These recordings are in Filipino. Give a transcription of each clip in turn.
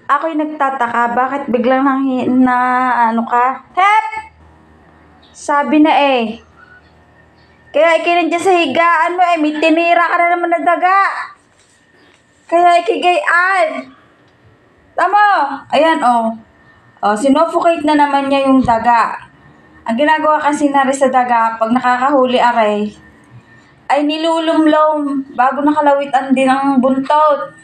Ako'y nagtataka, bakit biglang na ano ka? Hep! Sabi na eh. Kaya ikinandyan sa higaan mo eh, may tinira ka na naman na daga. Kaya ikigayaan. Tama! Ayan oh. Oh, sinuffocate na naman niya yung daga. Ang ginagawa kasi na rin sa daga, pag nakakahuli aray, ay nilulumlom bago nakalawitan din ang buntot.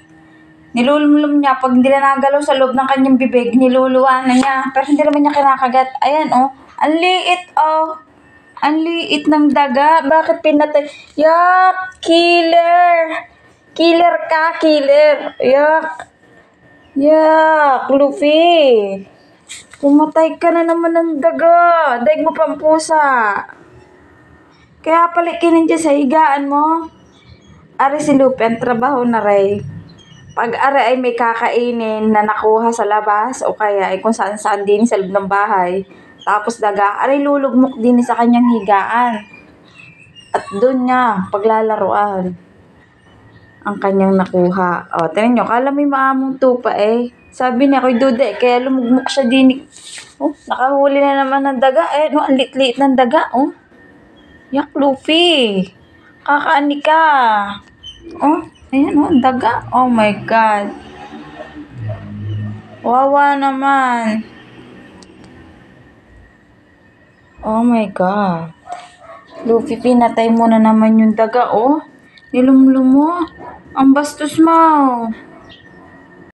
Nilulumlom niya pag hindi na nagalaw sa loob ng kanyang bibig, niluluwa na niya. Pero hindi naman niya kinakagat. Ayan oh, ang liit oh. Ang liit ng daga. Bakit pinatay? Yak! Killer! Killer ka, killer! Yak! Yak! Luffy! Pumatay ka na naman ng daga. Daig mo pang pusa. Kaya pala kinandyan sa higaan mo. Ari si Luffy, ang trabaho na ray. Pag ari ay may kakainin na nakuha sa labas o kaya ay kung saan saan din sa loob ng bahay. Tapos daga, ari lulugmok din sa kanyang higaan. At doon niya paglalaruan ang kanyang nakuha. O, tingnan nyo, kala may maamong tupa eh. Sabi niya, ko'y dude, kaya lumugmok siya din. Oh, nakahuli na naman ng daga. Eh, no, ang liit-liit ng daga, oh. Yak, Luffy. Kakaani ka. Oh, ayan, oh, ang daga. Oh my God. Wawa naman. Oh my God. Luffy, pinatay mo na naman yung daga, oh. Nilumlum mo. Ang bastos mo.